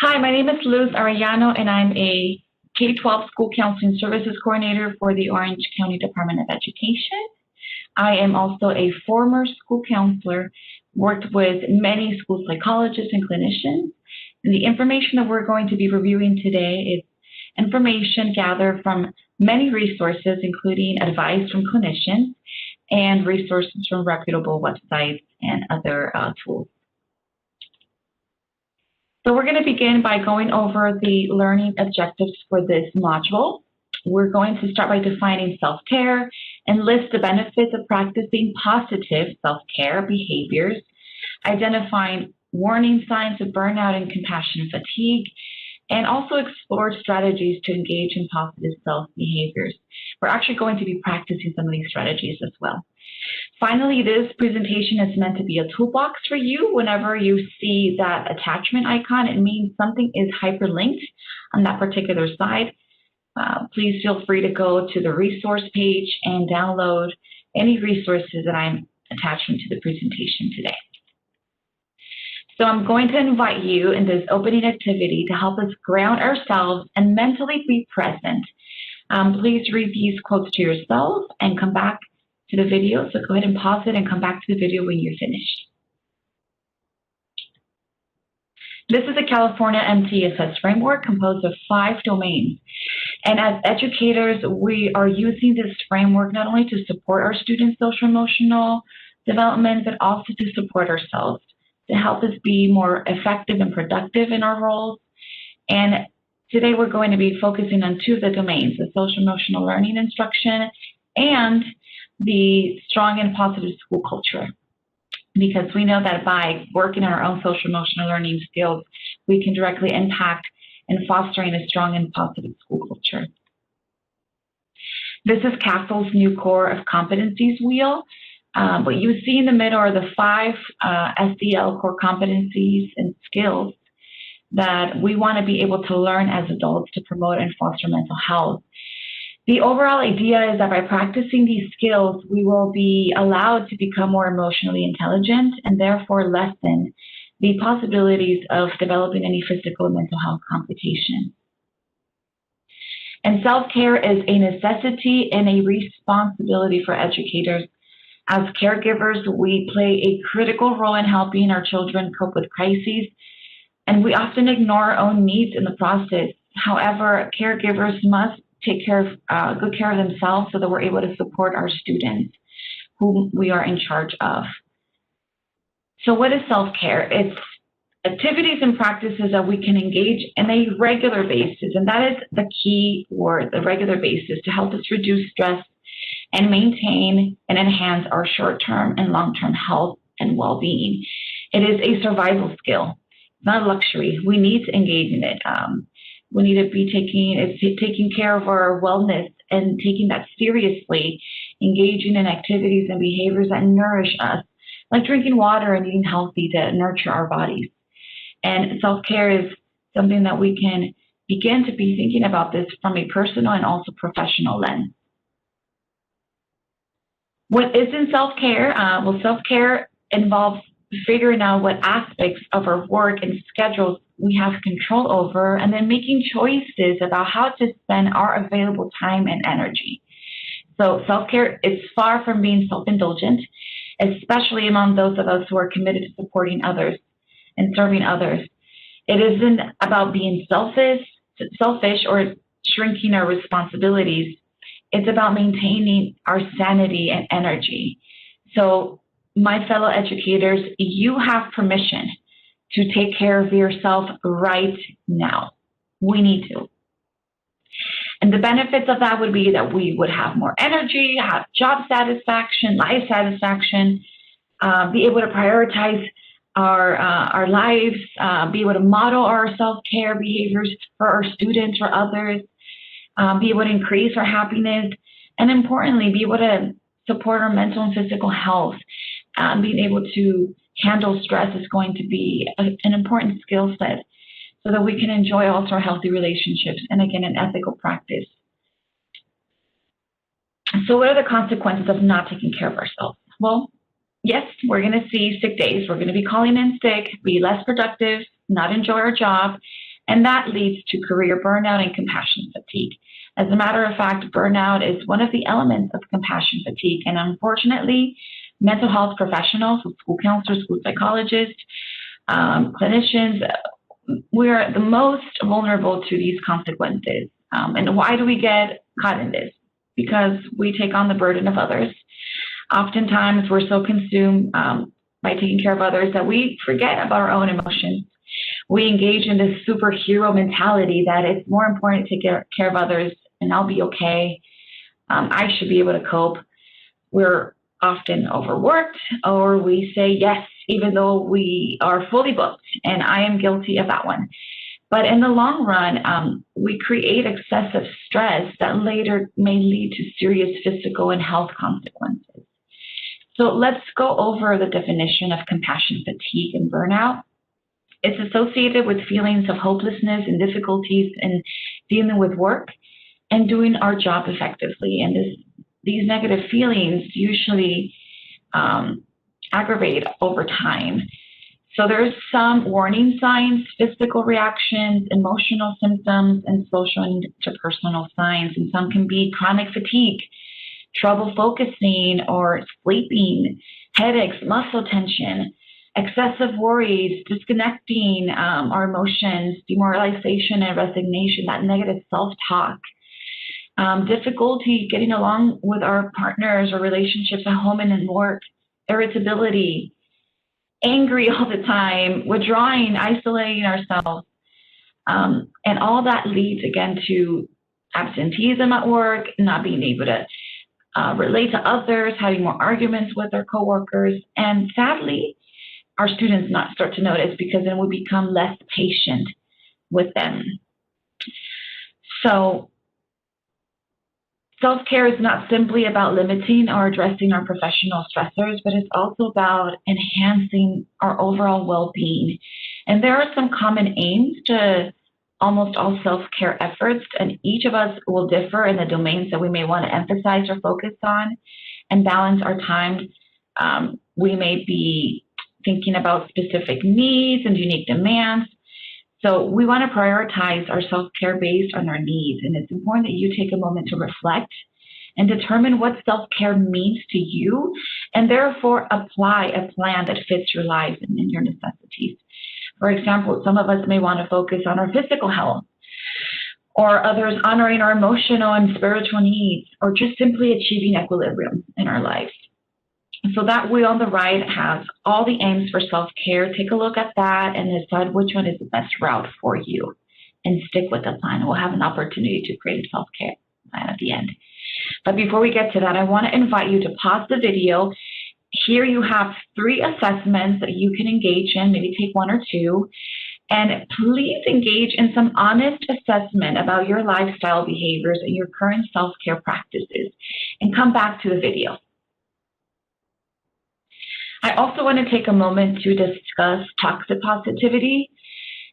Hi, my name is Luz Arellano, and I'm a K-12 School Counseling Services Coordinator for the Orange County Department of Education. I am also a former school counselor, worked with many school psychologists and clinicians. And the information that we're going to be reviewing today is information gathered from many resources, including advice from clinicians and resources from reputable websites and other tools. So we're going to begin by going over the learning objectives for this module. We're going to start by defining self-care and list the benefits of practicing positive self-care behaviors, identifying warning signs of burnout and compassion fatigue, and also explore strategies to engage in positive self-behaviors. We're actually going to be practicing some of these strategies as well. Finally, this presentation is meant to be a toolbox for you. Whenever you see that attachment icon, it means something is hyperlinked on that particular site. Please feel free to go to the resource page and download any resources that I'm attaching to the presentation today. So I'm going to invite you in this opening activity to help us ground ourselves and mentally be present. Please read these quotes to yourself and come back to the video. So go ahead and pause it and come back to the video when you're finished. This is a California MTSS framework composed of 5 domains. And as educators, we are using this framework not only to support our students' social-emotional development, but also to support ourselves, to help us be more effective and productive in our roles. And today we're going to be focusing on 2 of the domains, the social-emotional learning instruction and the strong and positive school culture, because we know that by working on our own social-emotional learning skills, we can directly impact and fostering a strong and positive school culture. This is CASEL's new core of competencies wheel. What you see in the middle are the 5 SDL core competencies and skills that we want to be able to learn as adults to promote and foster mental health. The overall idea is that by practicing these skills, we will be allowed to become more emotionally intelligent and therefore lessen the possibilities of developing any physical and mental health complications. And self-care is a necessity and a responsibility for educators. As caregivers, we play a critical role in helping our children cope with crises, and we often ignore our own needs in the process. However, caregivers must take good care of themselves so that we're able to support our students whom we are in charge of. So what is self-care? It's activities and practices that we can engage in a regular basis, and that is the key word, the regular basis, to help us reduce stress and maintain and enhance our short-term and long-term health and well-being. It is a survival skill, not a luxury. We need to engage in it. We need to be taking care of our wellness and taking that seriously, engaging in activities and behaviors that nourish us, like drinking water and eating healthy to nurture our bodies. And self-care is something that we can begin to be thinking about this from a personal and also professional lens. What isn't self-care? Well, self-care involves figuring out what aspects of our work and schedules we have control over, and then making choices about how to spend our available time and energy. So self-care is far from being self-indulgent, especially among those of us who are committed to supporting others and serving others. It isn't about being selfish or shrinking our responsibilities. It's about maintaining our sanity and energy. So my fellow educators, you have permission to take care of yourself right now. We need to. And the benefits of that would be that we would have more energy, have job satisfaction, life satisfaction, be able to prioritize our lives, be able to model our self-care behaviors for our students or others, be able to increase our happiness, and importantly, be able to support our mental and physical health. Being able to handle stress is going to be an important skill set so that we can enjoy also our healthy relationships and, again, an ethical practice. So what are the consequences of not taking care of ourselves? Well, yes, we're going to see sick days. We're going to be calling in sick, be less productive, not enjoy our job, And that leads to career burnout and compassion fatigue. As a matter of fact, burnout is one of the elements of compassion fatigue. And unfortunately, mental health professionals, school counselors, school psychologists, clinicians, we are the most vulnerable to these consequences. And why do we get caught in this? Because we take on the burden of others. Oftentimes, we're so consumed by taking care of others that we forget about our own emotions. We engage in this superhero mentality that it's more important to take care of others and I'll be okay. I should be able to cope. We're often overworked, or we say yes, even though we are fully booked, and I am guilty of that one. But in the long run, we create excessive stress that later may lead to serious physical and health consequences. So let's go over the definition of compassion fatigue and burnout. It's associated with feelings of hopelessness and difficulties in dealing with work and doing our job effectively. And these negative feelings usually aggravate over time. So there's some warning signs, physical reactions, emotional symptoms, and social and interpersonal signs. And some can be chronic fatigue, trouble focusing or sleeping, headaches, muscle tension, excessive worries, disconnecting our emotions, demoralization and resignation, that negative self-talk, difficulty getting along with our partners or relationships at home and in work, irritability, angry all the time, withdrawing, isolating ourselves. And all that leads, again, to absenteeism at work, not being able to relate to others, having more arguments with our coworkers, and sadly, our students not start to notice because then we become less patient with them. So self-care is not simply about limiting or addressing our professional stressors, but it's also about enhancing our overall well-being. And there are some common aims to almost all self-care efforts, and each of us will differ in the domains that we may want to emphasize or focus on and balance our time. We may be thinking about specific needs and unique demands. So we want to prioritize our self-care based on our needs. And it's important that you take a moment to reflect and determine what self-care means to you, and therefore apply a plan that fits your life and your necessities. For example, some of us may want to focus on our physical health, or others honoring our emotional and spiritual needs, or just simply achieving equilibrium in our lives. So that wheel on the right has all the aims for self-care. Take a look at that and decide which one is the best route for you and stick with the plan. We'll have an opportunity to create a self-care plan at the end. But before we get to that, I want to invite you to pause the video. Here you have 3 assessments that you can engage in, maybe take 1 or 2. And please engage in some honest assessment about your lifestyle behaviors and your current self-care practices, and come back to the video. I also want to take a moment to discuss toxic positivity.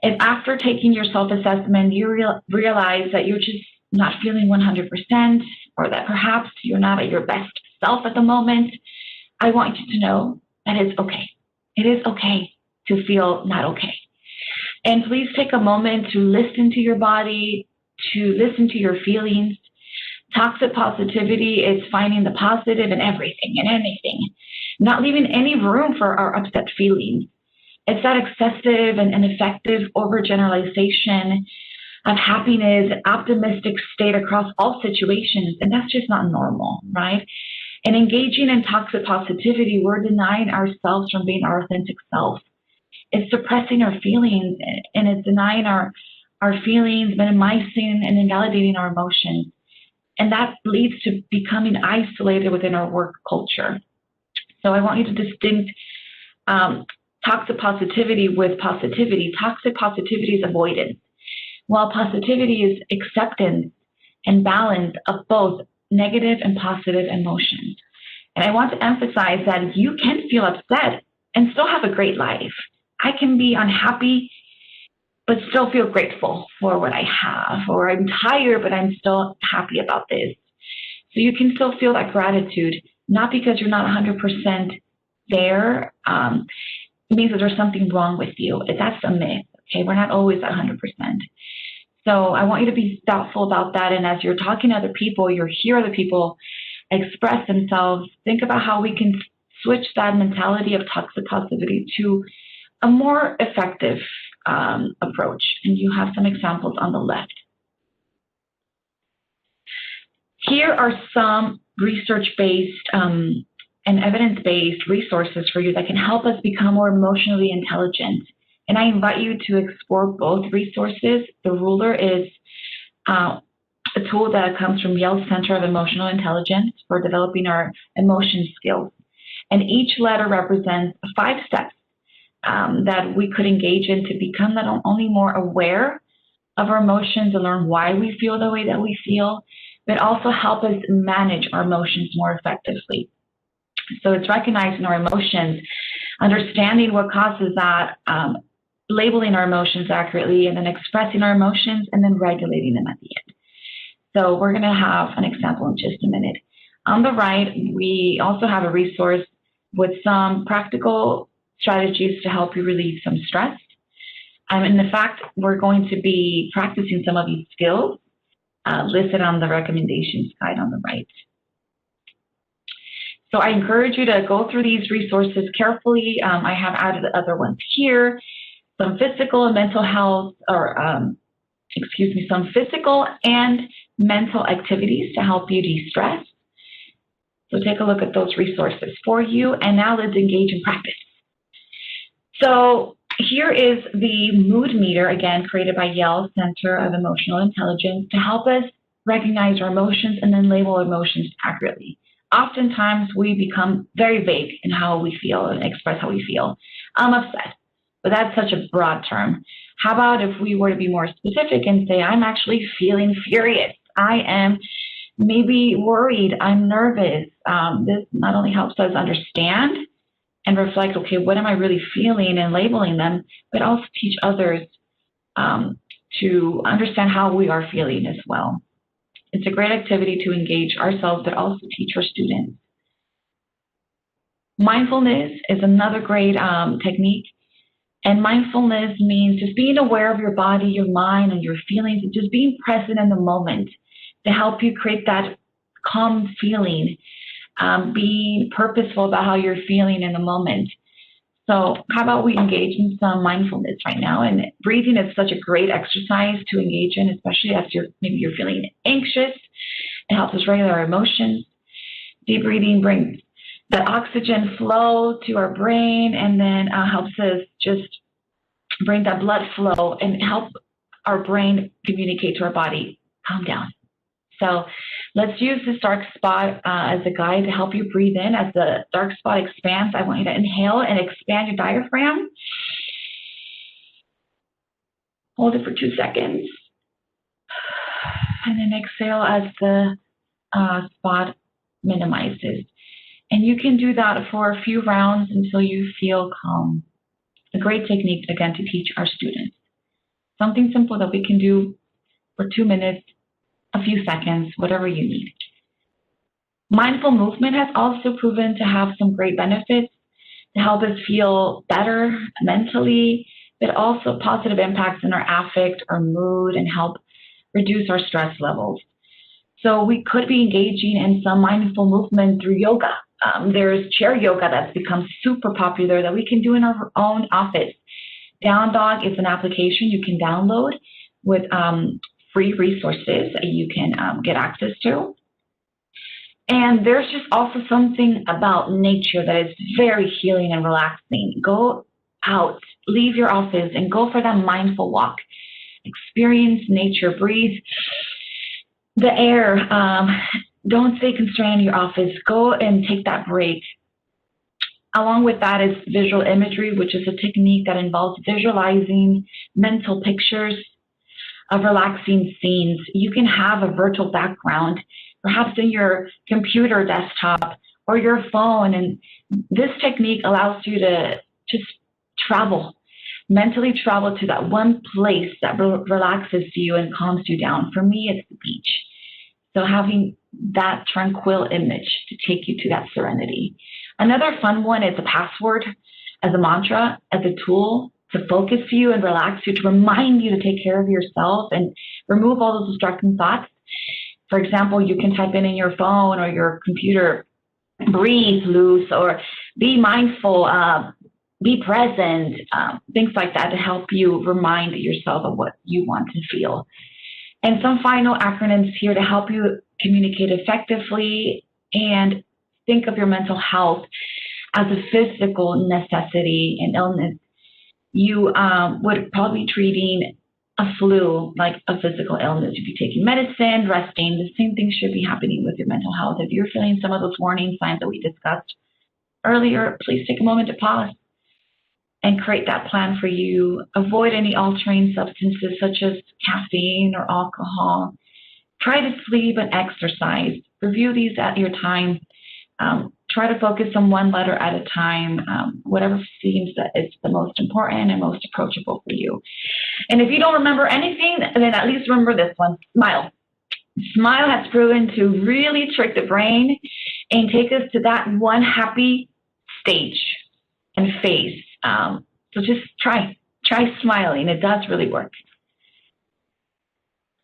If after taking your self-assessment, you realize that you're just not feeling 100%, or that perhaps you're not at your best self at the moment, I want you to know that it's okay. It is okay to feel not okay. And please take a moment to listen to your body, to listen to your feelings. Toxic positivity is finding the positive in everything and anything, not leaving any room for our upset feelings. It's that excessive and ineffective overgeneralization of happiness, optimistic state across all situations, and that's just not normal, right? And engaging in toxic positivity, we're denying ourselves from being our authentic self. It's suppressing our feelings, and it's denying our feelings, minimizing and invalidating our emotions. And that leads to becoming isolated within our work culture. So I want you to distinct toxic positivity with positivity. Toxic positivity is avoidance, while positivity is acceptance and balance of both negative and positive emotions. And I want to emphasize that you can feel upset and still have a great life. I can be unhappy, but still feel grateful for what I have, or I'm tired, but I'm still happy about this. So you can still feel that gratitude, not because you're not 100% there, means that there's something wrong with you. That's a myth. Okay, we're not always at 100%. So I want you to be thoughtful about that. And as you're talking to other people, you hear other people express themselves, think about how we can switch that mentality of toxic positivity to a more effective approach. And you have some examples on the left. Here are some research-based and evidence-based resources for you that can help us become more emotionally intelligent. And I invite you to explore both resources. The ruler is a tool that comes from Yale Center of Emotional Intelligence for developing our emotion skills. And each letter represents 5 steps that we could engage in to become not only more aware of our emotions and learn why we feel the way that we feel, but also help us manage our emotions more effectively. So it's recognizing our emotions, understanding what causes that, labeling our emotions accurately, and then expressing our emotions, and then regulating them at the end. So we're going to have an example in just a minute. On the right, we also have a resource with some practical strategies to help you relieve some stress. And in fact, we're going to be practicing some of these skills listed on the recommendations guide on the right. So I encourage you to go through these resources carefully. I have added other ones here, some physical and mental health, or some physical and mental activities to help you de-stress. So take a look at those resources for you. And now let's engage in practice. So here is the mood meter, again, created by Yale Center of Emotional Intelligence to help us recognize our emotions and then label emotions accurately. Oftentimes, we become very vague in how we feel and express how we feel. I'm upset, but that's such a broad term. How about if we were to be more specific and say, I'm actually feeling furious. I am maybe worried. I'm nervous. This not only helps us understand and reflect, okay, what am I really feeling and labeling them, but also teach others to understand how we are feeling as well. It's a great activity to engage ourselves, but also teach our students. Mindfulness is another great technique. And mindfulness means just being aware of your body, your mind, and your feelings, and just being present in the moment to help you create that calm feeling. Being purposeful about how you're feeling in the moment. So how about we engage in some mindfulness right now? And breathing is such a great exercise to engage in, especially if maybe you're feeling anxious. It helps us regulate our emotions. Deep breathing brings that oxygen flow to our brain, and then helps us just bring that blood flow and help our brain communicate to our body, calm down. So let's use this dark spot as a guide to help you breathe in. As the dark spot expands, I want you to inhale and expand your diaphragm. Hold it for 2 seconds. And then exhale as the spot minimizes. And you can do that for a few rounds until you feel calm. A great technique, again, to teach our students. Something simple that we can do for 2 minutes, a few seconds, whatever you need. Mindful movement has also proven to have some great benefits to help us feel better mentally, but also positive impacts in our affect, our mood, and help reduce our stress levels. So we could be engaging in some mindful movement through yoga. There's chair yoga that's become super popular that we can do in our own office. Down Dog is an application you can download with free resources that you can get access to. And there's just also something about nature that is very healing and relaxing. Go out, leave your office, and go for that mindful walk. Experience nature, breathe the air. Don't stay constrained in your office. Go and take that break. Along with that is visual imagery, which is a technique that involves visualizing mental pictures of relaxing scenes. You can have a virtual background, perhaps in your computer desktop or your phone, and this technique allows you to just mentally travel to that one place that relaxes you and calms you down. For me, it's the beach. So having that tranquil image to take you to that serenity. Another fun one is a password as a mantra, as a tool to focus you and relax you, to remind you to take care of yourself and remove all those distracting thoughts. For example, you can type in your phone or your computer, breathe loose, or be mindful, be present, things like that to help you remind yourself of what you want to feel. And some final acronyms here to help you communicate effectively and think of your mental health as a physical necessity and illness. You would probably be treating a flu like a physical illness. If you're taking medicine, resting, the same thing should be happening with your mental health. If you're feeling some of those warning signs that we discussed earlier, please take a moment to pause and create that plan for you. Avoid any altering substances such as caffeine or alcohol. Try to sleep and exercise. Review these at your time. Try to focus on one letter at a time, whatever seems that it's the most important and most approachable for you. And if you don't remember anything, then at least remember this one, smile. Smile has proven to really trick the brain and take us to that one happy stage and phase. So just try smiling. It does really work.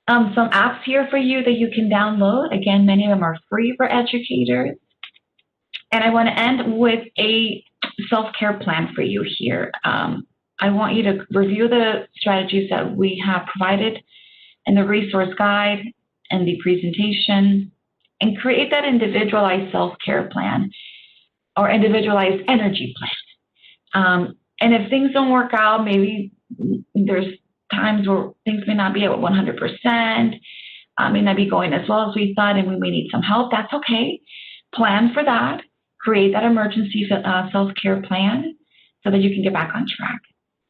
Some apps here for you that you can download. Again, many of them are free for educators. And I want to end with a self-care plan for you here. I want you to review the strategies that we have provided in the resource guide and the presentation and create that individualized self-care plan or individualized energy plan. And if things don't work out, maybe there's times where things may not be at 100%, may not be going as well as we thought, and we may need some help. That's okay. Plan for that. Create that emergency self-care plan so that you can get back on track.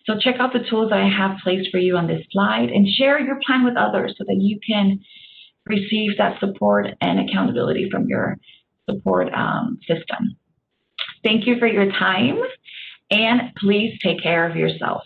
So check out the tools that I have placed for you on this slide and share your plan with others so that you can receive that support and accountability from your support system. Thank you for your time, and please take care of yourself.